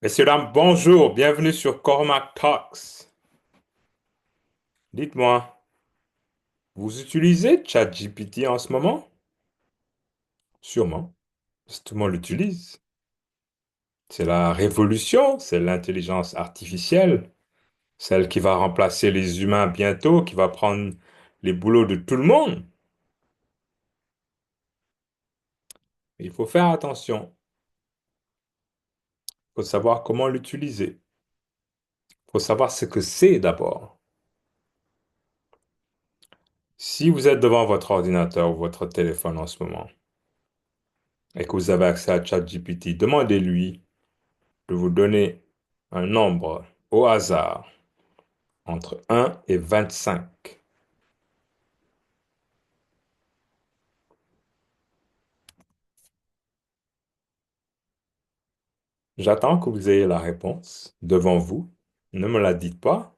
Messieurs, dames, bonjour, bienvenue sur Cormac Talks. Dites-moi, vous utilisez ChatGPT en ce moment? Sûrement, parce que tout le monde l'utilise. C'est la révolution, c'est l'intelligence artificielle, celle qui va remplacer les humains bientôt, qui va prendre les boulots de tout le monde. Il faut faire attention, il faut savoir comment l'utiliser, il faut savoir ce que c'est d'abord. Si vous êtes devant votre ordinateur ou votre téléphone en ce moment et que vous avez accès à ChatGPT, demandez-lui de vous donner un nombre au hasard entre 1 et 25. J'attends que vous ayez la réponse devant vous. Ne me la dites pas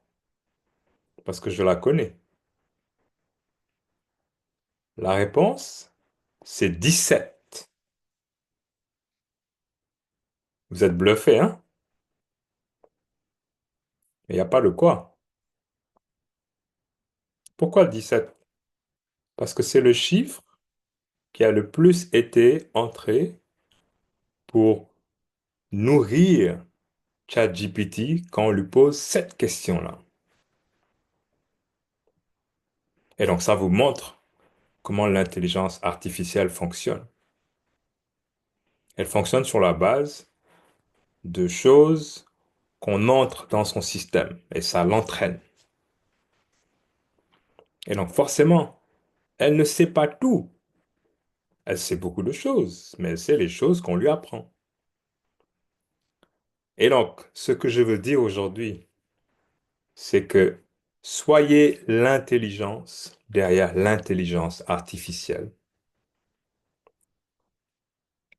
parce que je la connais. La réponse, c'est 17. Vous êtes bluffé, hein? Il n'y a pas de quoi. Pourquoi 17? Parce que c'est le chiffre qui a le plus été entré pour nourrir ChatGPT quand on lui pose cette question-là. Et donc ça vous montre comment l'intelligence artificielle fonctionne. Elle fonctionne sur la base de choses qu'on entre dans son système et ça l'entraîne. Et donc forcément, elle ne sait pas tout. Elle sait beaucoup de choses, mais elle sait les choses qu'on lui apprend. Et donc, ce que je veux dire aujourd'hui, c'est que soyez l'intelligence derrière l'intelligence artificielle,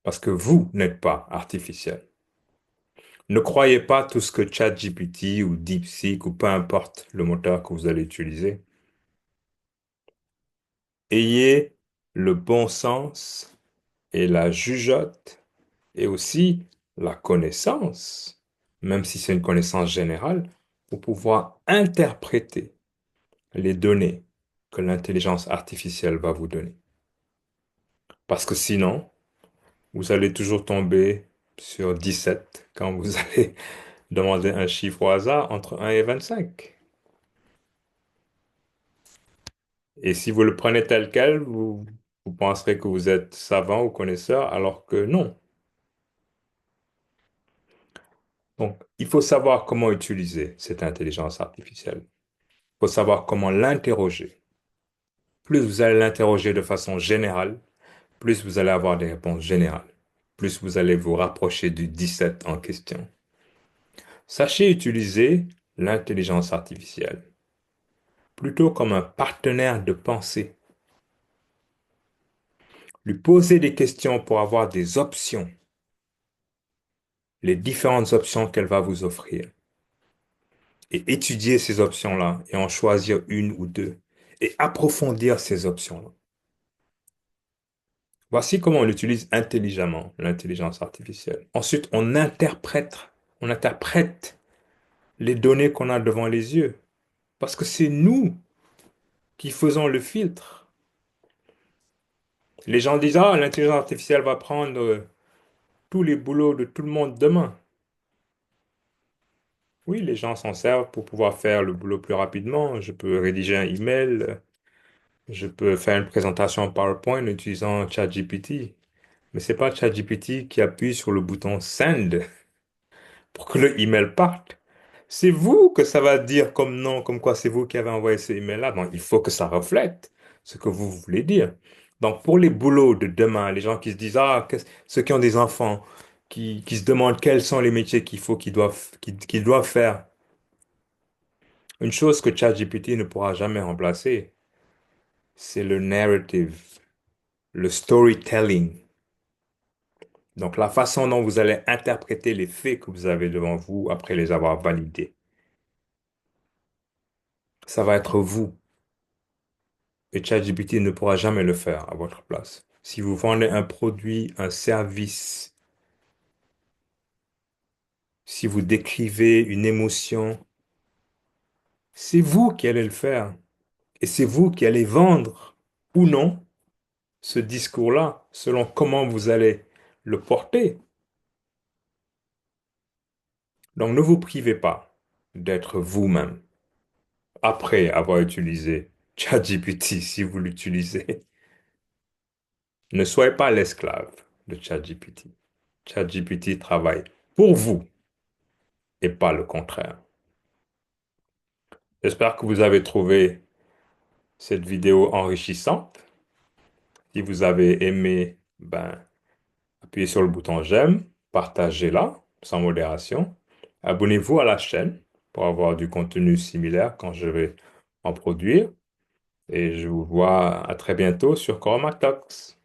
parce que vous n'êtes pas artificiel. Ne croyez pas tout ce que ChatGPT ou DeepSeek ou peu importe le moteur que vous allez utiliser. Ayez le bon sens et la jugeote et aussi la connaissance, même si c'est une connaissance générale, pour pouvoir interpréter les données que l'intelligence artificielle va vous donner. Parce que sinon, vous allez toujours tomber sur 17 quand vous allez demander un chiffre au hasard entre 1 et 25. Et si vous le prenez tel quel, vous penserez que vous êtes savant ou connaisseur, alors que non. Donc, il faut savoir comment utiliser cette intelligence artificielle. Il faut savoir comment l'interroger. Plus vous allez l'interroger de façon générale, plus vous allez avoir des réponses générales. Plus vous allez vous rapprocher du 17 en question. Sachez utiliser l'intelligence artificielle plutôt comme un partenaire de pensée. Lui poser des questions pour avoir des options, les différentes options qu'elle va vous offrir. Et étudier ces options-là et en choisir une ou deux et approfondir ces options-là. Voici comment on utilise intelligemment l'intelligence artificielle. Ensuite, on interprète les données qu'on a devant les yeux. Parce que c'est nous qui faisons le filtre. Les gens disent, ah, l'intelligence artificielle va prendre tous les boulots de tout le monde demain. Oui, les gens s'en servent pour pouvoir faire le boulot plus rapidement. Je peux rédiger un email, je peux faire une présentation PowerPoint en utilisant ChatGPT. Mais c'est pas ChatGPT qui appuie sur le bouton Send pour que le email parte. C'est vous que ça va dire comme nom, comme quoi c'est vous qui avez envoyé ce email-là. Donc, il faut que ça reflète ce que vous voulez dire. Donc, pour les boulots de demain, les gens qui se disent, ah, ceux qui ont des enfants, qui se demandent quels sont les métiers qu'il faut, qu'ils doivent faire. Une chose que ChatGPT ne pourra jamais remplacer, c'est le narrative, le storytelling. Donc, la façon dont vous allez interpréter les faits que vous avez devant vous après les avoir validés. Ça va être vous. Et ChatGPT ne pourra jamais le faire à votre place. Si vous vendez un produit, un service, Si vous décrivez une émotion, c'est vous qui allez le faire. Et c'est vous qui allez vendre ou non ce discours-là, selon comment vous allez le porter. Donc ne vous privez pas d'être vous-même après avoir utilisé ChatGPT si vous l'utilisez. Ne soyez pas l'esclave de ChatGPT. ChatGPT travaille pour vous et pas le contraire. J'espère que vous avez trouvé cette vidéo enrichissante. Si vous avez aimé, ben, appuyez sur le bouton j'aime, partagez-la sans modération. Abonnez-vous à la chaîne pour avoir du contenu similaire quand je vais en produire. Et je vous vois à très bientôt sur Cormac Talks.